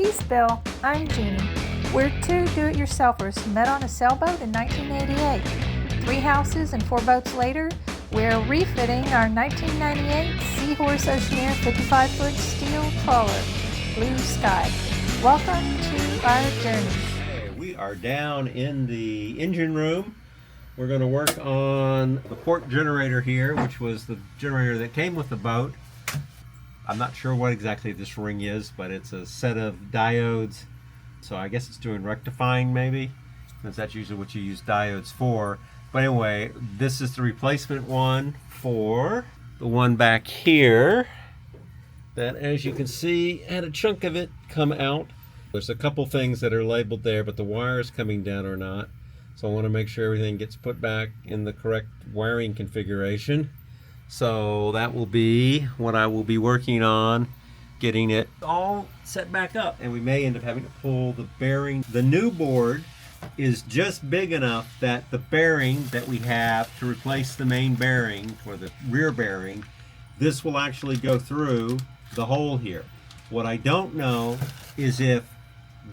Please, Bill. I'm Jeannie. We're two do-it-yourselfers who met on a sailboat in 1988. 3 houses and 4 boats later, we're refitting our 1998 Seahorse Oceaneer 55-foot steel trawler, Blue Sky. Welcome to our journey. Okay, we are down in the engine room. We're going to work on the port generator here, which was the generator that came with the boat. I'm not sure what exactly this ring is, but it's a set of diodes. So I guess it's doing rectifying maybe, because that's usually what you use diodes for. But anyway, this is the replacement one for the one back here that, as you can see, had a chunk of it come out. There's a couple things that are labeled there, but the wires coming down are not. So I want to make sure everything gets put back in the correct wiring configuration. So that will be what I will be working on, getting it all set back up. And we may end up having to pull the bearing. The new board is just big enough that the bearing that we have to replace the main bearing, or the rear bearing, this will actually go through the hole here. What I don't know is if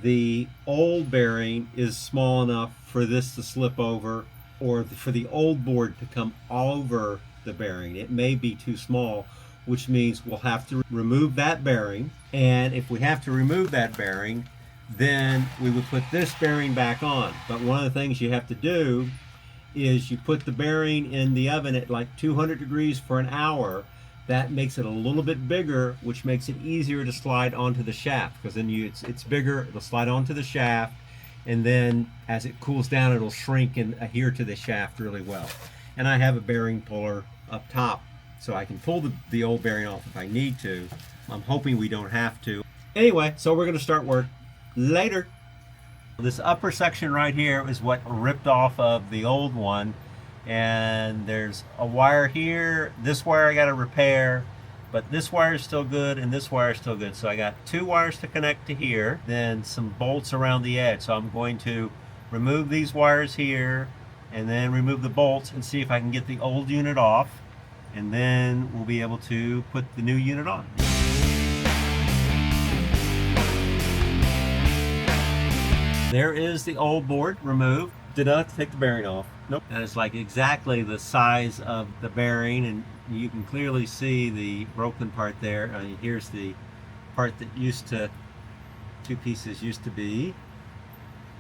the old bearing is small enough for this to slip over, or for the old board to come over the bearing. It may be too small, which means we'll have to remove that bearing. And if we have to remove that bearing, then we would put this bearing back on. But one of the things you have to do is you put the bearing in the oven at like 200 degrees for an hour. That makes it a little bit bigger, which makes it easier to slide onto the shaft, because then it's bigger, it'll slide onto the shaft, and then as it cools down, it'll shrink and adhere to the shaft really well. And I have a bearing puller up top, so I can pull the old bearing off if I need to. I'm hoping we don't have to. Anyway, so we're going to start work later. This upper section right here is what ripped off of the old one. And there's a wire here. This wire I got to repair, but this wire is still good and this wire is still good. So I got 2 wires to connect to here, then some bolts around the edge. So I'm going to remove these wires here and then remove the bolts and see if I can get the old unit off, and then we'll be able to put the new unit on. There is the old board removed. Did not have to take the bearing off. Nope. And it's like exactly the size of the bearing, and you can clearly see the broken part there. Here's the part that used to, 2 pieces used to be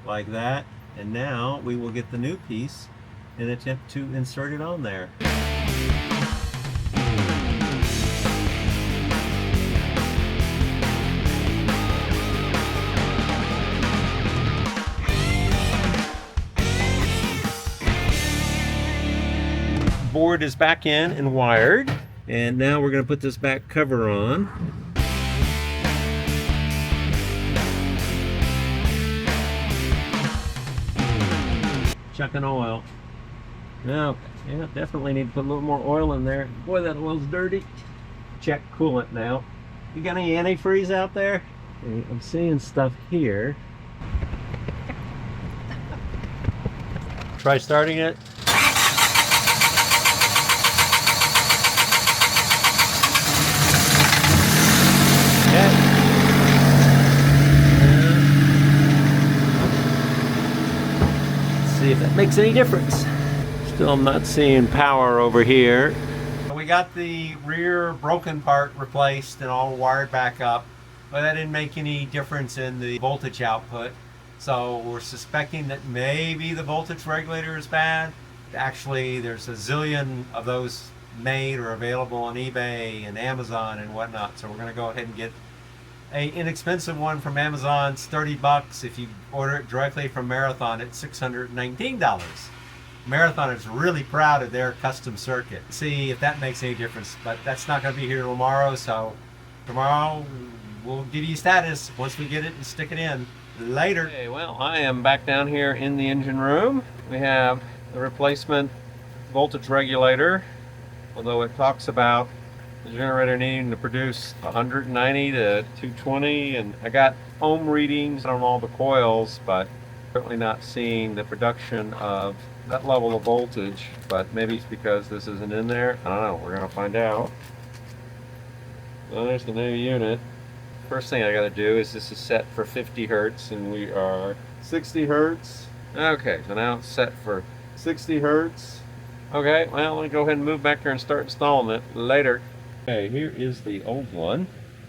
like that, and now we will get the new piece and attempt to insert it on there. Board is back in and wired, and now we're going to put this back cover on. Chucking oil. Now, yeah, definitely need to put a little more oil in there. Boy, that oil's dirty. Check coolant now. You got any antifreeze out there? I'm seeing stuff here. Try starting it. See if that makes any difference. Still, I'm not seeing power over here. We got the rear broken part replaced and all wired back up, but that didn't make any difference in the voltage output. So we're suspecting that maybe the voltage regulator is bad. Actually, there's a zillion of those made or available on eBay and Amazon and whatnot. So we're going to go ahead and get an inexpensive one from Amazon. It's $30. If you order it directly from Marathon, it's $619. Marathon is really proud of their custom circuit. See if that makes any difference, but that's not going to be here tomorrow. So tomorrow we'll give you status once we get it and stick it in. Later. Okay, well, I am back down here in the engine room. We have the replacement voltage regulator, although it talks about the generator needing to produce 190 to 220, and I got ohm readings on all the coils, but certainly not seeing the production of that level of voltage. But maybe it's because this isn't in there. I don't know. We're going to find out. Well, there's the new unit. First thing I gotta do is this is set for 50 hertz and we are 60 hertz. Okay, so now it's set for 60 hertz. Okay, well, let me go ahead and move back here and start installing it later. Okay, here is the old one.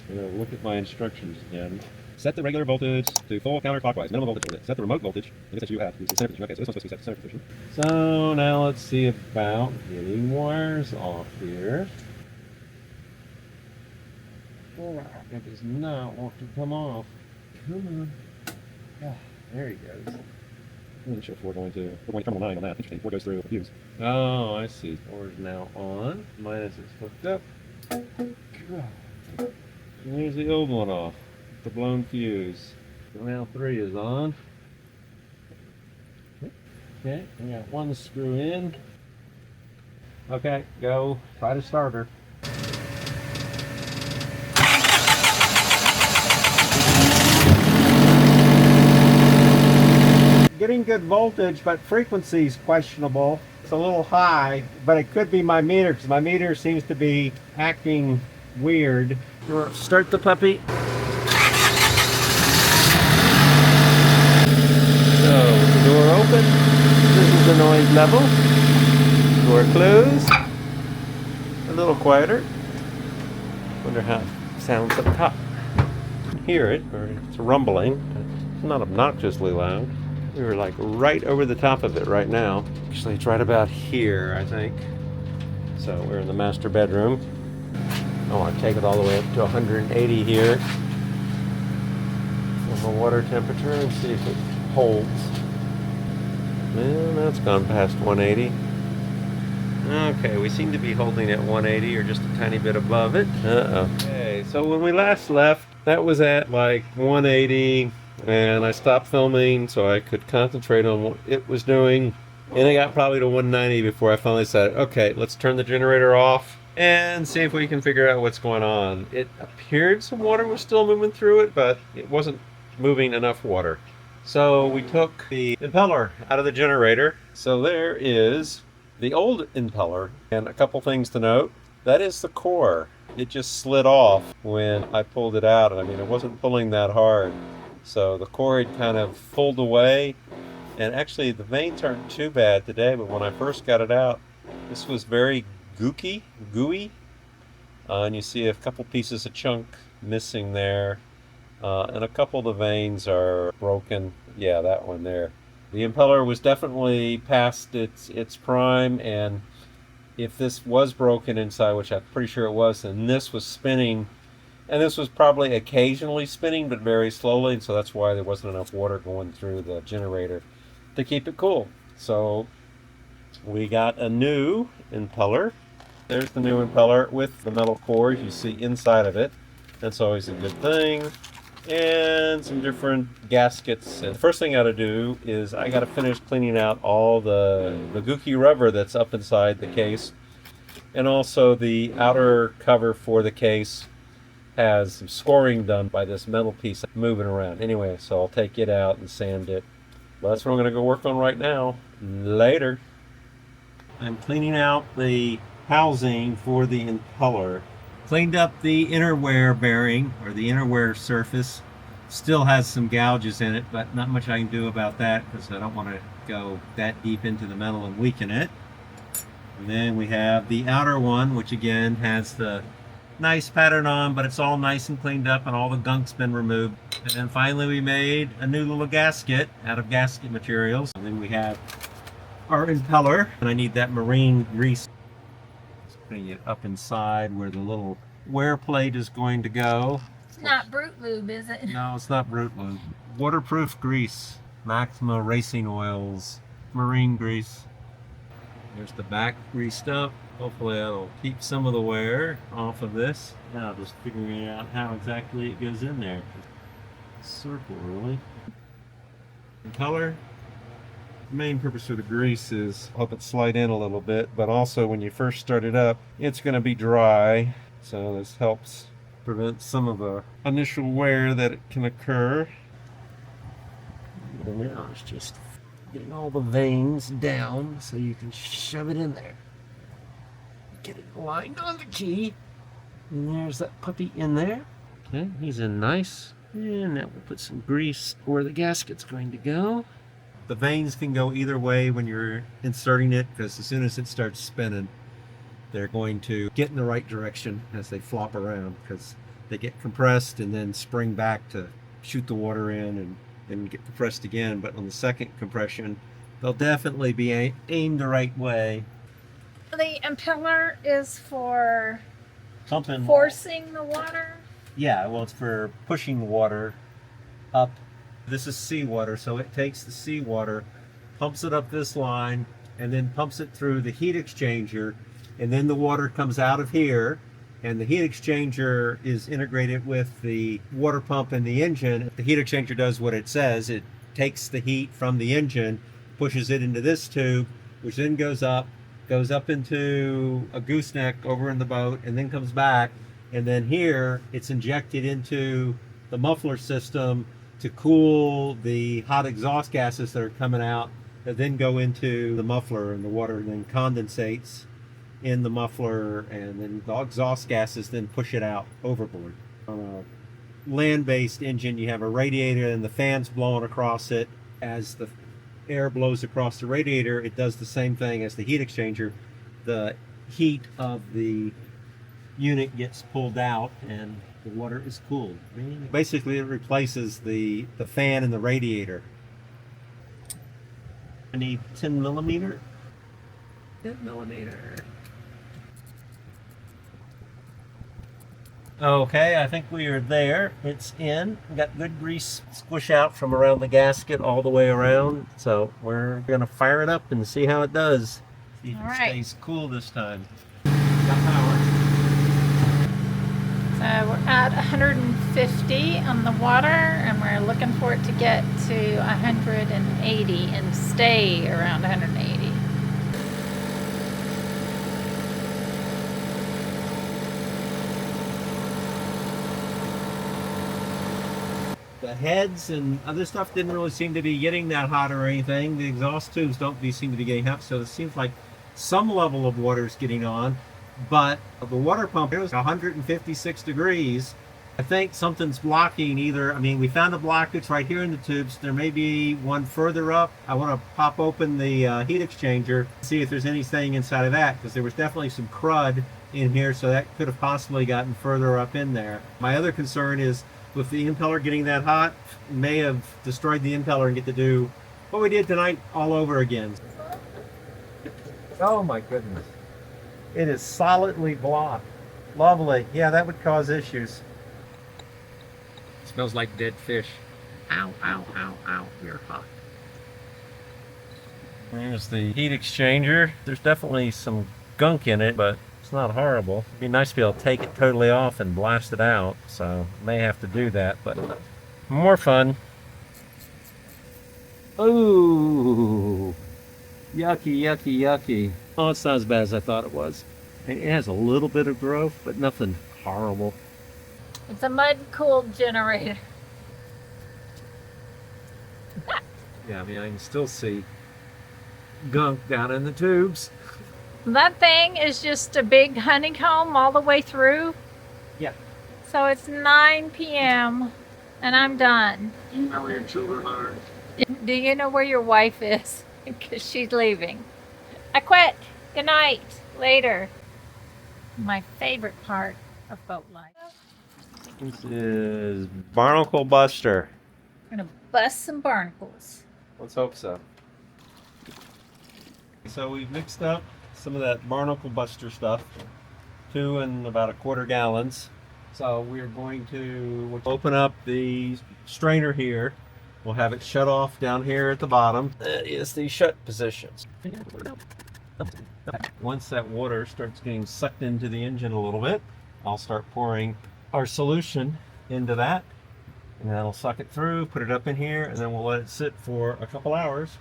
I'm gonna look at my instructions again. Set the regular voltage to full counterclockwise, minimum voltage. Set the remote voltage. I guess that's you have. It's the center position. Okay, so this one's supposed to be set to center position. So now let's see about getting wires off here. Oh, it does not want to come off. Come on. Ah, there he goes. I'm not sure if we're going to terminal 9 on that. Interesting. 4 goes through a fuse. Oh, I see. 4 is now on. Minus is hooked up. And there's the old one off. The blown fuse. So now 3 is on. Okay, we got 1 screw in. Okay, go. Try to start her. Getting good voltage, but frequency is questionable. It's a little high, but it could be my meter because my meter seems to be acting weird. Start the puppy. So, with the door open, this is the noise level. Door closed. A little quieter. Wonder how it sounds up top. You can hear it, or it's rumbling. It's not obnoxiously loud. We were like right over the top of it right now. Actually, it's right about here, I think. So we're in the master bedroom. I want to take it all the way up to 180 here. On the water temperature and see if it holds. Well, that's gone past 180. Okay, we seem to be holding at 180 or just a tiny bit above it. Uh-oh. Okay, so when we last left, that was at like 180. And I stopped filming so I could concentrate on what it was doing. And I got probably to 190 before I finally said, okay, let's turn the generator off and see if we can figure out what's going on. It appeared some water was still moving through it, but it wasn't moving enough water. So we took the impeller out of the generator. So there is the old impeller. And a couple things to note. That is the core. It just slid off when I pulled it out. I mean, it wasn't pulling that hard. So the core had kind of pulled away, and actually the veins aren't too bad today, but when I first got it out, this was very gooey, and you see a couple pieces of chunk missing there, and a couple of the veins are broken. Yeah, that one there. The impeller was definitely past its prime, and if this was broken inside, which I'm pretty sure it was, then this was spinning. And this was probably occasionally spinning, but very slowly, and so that's why there wasn't enough water going through the generator to keep it cool. So we got a new impeller. There's the new impeller with the metal cores you see inside of it. That's always a good thing. And some different gaskets. And the first thing I gotta do is I gotta finish cleaning out all the gooky rubber that's up inside the case. And also the outer cover for the case has some scoring done by this metal piece moving around. Anyway, so I'll take it out and sand it. But that's what I'm going to go work on right now. Later. I'm cleaning out the housing for the impeller. Cleaned up the inner wear bearing, or the inner wear surface. Still has some gouges in it, but not much I can do about that because I don't want to go that deep into the metal and weaken it. And then we have the outer one, which again has the nice pattern on, but it's all nice and cleaned up and all the gunk's been removed. And then finally we made a new little gasket out of gasket materials. And then we have our impeller, and I need that marine grease. Just putting it up inside where the little wear plate is going to go. It's not Brute Lube, is it? No, it's not Brute Lube. Waterproof grease. Maxima Racing Oils marine grease. There's the back greased up. Hopefully that'll keep some of the wear off of this. Now just figuring out how exactly it goes in there. Circle, really. The color. The main purpose of the grease is help it slide in a little bit, but also when you first start it up, it's going to be dry. So this helps prevent some of the initial wear that it can occur. And now it's just getting all the veins down so you can shove it in there. Get it lined on the key. And there's that puppy in there. Okay, he's in nice. And now we'll put some grease where the gasket's going to go. The vanes can go either way when you're inserting it, because as soon as it starts spinning, they're going to get in the right direction as they flop around, because they get compressed and then spring back to shoot the water in and then get compressed again. But on the second compression, they'll definitely be aimed the right way. The impeller is for Pumping. forcing the water. Yeah, well, it's for pushing water up. This is seawater, so it takes the seawater, pumps it up this line, and then pumps it through the heat exchanger, and then the water comes out of here, and the heat exchanger is integrated with the water pump in the engine. The heat exchanger does what it says. It takes the heat from the engine, pushes it into this tube, which then goes up into a gooseneck over in the boat, and then comes back. And then here, it's injected into the muffler system to cool the hot exhaust gases that are coming out that then go into the muffler, and the water then condensates in the muffler, and then the exhaust gases then push it out overboard. On a land-based engine, you have a radiator and the fans blowing across it. As the air blows across the radiator, it does the same thing as the heat exchanger. The heat of the unit gets pulled out and the water is cooled. Basically, it replaces the fan and the radiator. I need 10 millimeter. 10 millimeter. Okay, I think we are there. It's in. We got good grease squish out from around the gasket all the way around. So we're gonna fire it up and see how it does. See if it stays cool this time. Got power. So we're at 150 on the water, and we're looking for it to get to 180 and stay around 180. The heads and other stuff didn't really seem to be getting that hot or anything. The exhaust tubes don't seem to be getting hot, so it seems like some level of water is getting on. But the water pump is 156 degrees. I think something's blocking either. I mean, we found a blockage right here in the tubes. There may be one further up. I want to pop open the heat exchanger, see if there's anything inside of that, because there was definitely some crud in here, so that could have possibly gotten further up in there. My other concern is with the impeller getting that hot, may have destroyed the impeller and get to do what we did tonight all over again. Oh my goodness. It is solidly blocked. Lovely. Yeah, that would cause issues. Smells like dead fish. Ow, ow, ow, ow. You're hot. There's the heat exchanger. There's definitely some gunk in it, but it's not horrible. It'd be nice to be able to take it totally off and blast it out. So may have to do that, but more fun. Ooh. Yucky, yucky, yucky. Oh, it's not as bad as I thought it was. It has a little bit of growth, but nothing horrible. It's a mud-cooled generator. Yeah, I mean, I can still see gunk down in the tubes. That thing is just a big honeycomb all the way through. Yeah. So it's 9 p.m. and I'm done. Do you know where your children are? Do you know where your wife is? Because she's leaving. I quit. Good night. Later. My favorite part of boat life. This is Barnacle Buster. We're going to bust some barnacles. Let's hope so. So we've mixed up some of that Barnacle Buster stuff, 2 and about 1/4 gallons. So we're going to open up the strainer here. We'll have it shut off down here at the bottom. That is the shut positions. Once that water starts getting sucked into the engine a little bit, I'll start pouring our solution into that, and that'll suck it through, put it up in here, and then we'll let it sit for a couple hours.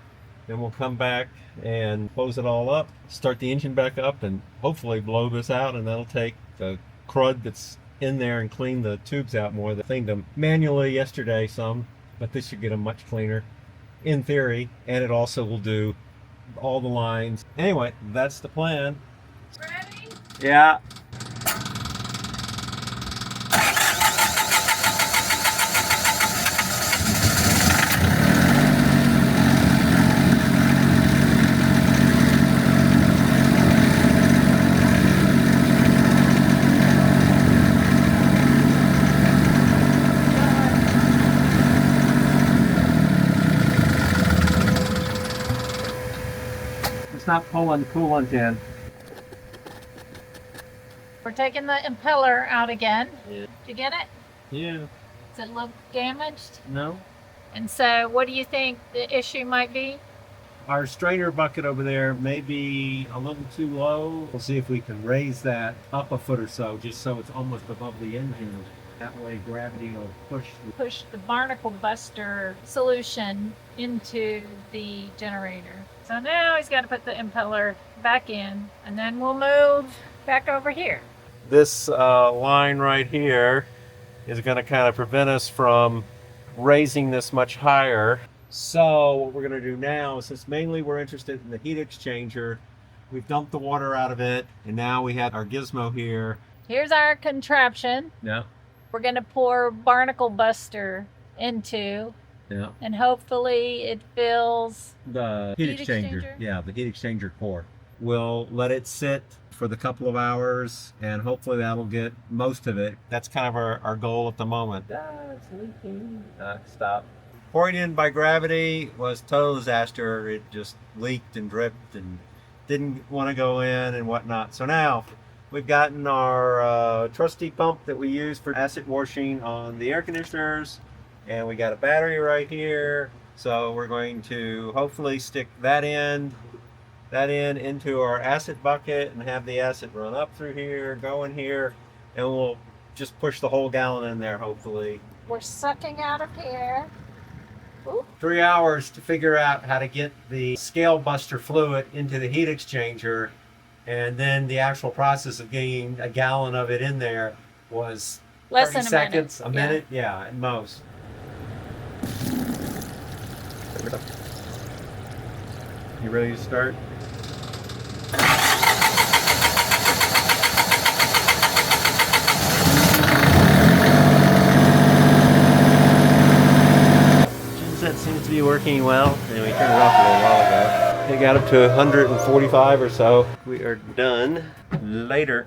Then we'll come back and close it all up, start the engine back up, and hopefully blow this out, and that'll take the crud that's in there and clean the tubes out more. They cleaned them manually yesterday some, but this should get them much cleaner in theory, and it also will do all the lines. Anyway, that's the plan. Ready? Yeah. stop pulling coolant in. We're taking the impeller out again. Yeah. Did you get it? Yeah. Does it look damaged? No. And so what do you think the issue might be? Our strainer bucket over there may be a little too low. We'll see if we can raise that up a foot or so, just so it's almost above the engine. That way gravity will Push the barnacle buster solution into the generator. So now he's got to put the impeller back in, and then we'll move back over here. This line right here is going to kind of prevent us from raising this much higher. So what we're going to do now, since mainly we're interested in the heat exchanger, we've dumped the water out of it, and now we have our gizmo here. Here's our contraption. Yeah. We're going to pour barnacle buster into, Yeah. and hopefully it fills The heat exchanger? Yeah, the heat exchanger core. We'll let it sit for the couple of hours, and hopefully that'll get most of it. That's kind of our goal at the moment. It's leaking. Stop. Pouring in by gravity was a total disaster. It just leaked and dripped and didn't want to go in and whatnot. So now we've gotten our trusty pump that we use for acid washing on the air conditioners, and we got a battery right here. So we're going to hopefully stick that in into our acid bucket and have the acid run up through here, go in here, and we'll just push the whole gallon in there hopefully. We're sucking out of here. Ooh. 3 hours to figure out how to get the scale buster fluid into the heat exchanger, and then the actual process of getting a gallon of it in there was Less 30 than seconds, a minute. Yeah, at most. You ready to start? That seems to be working well. And we turned it off a little while ago. It got up to 145 or so. We are done. Later.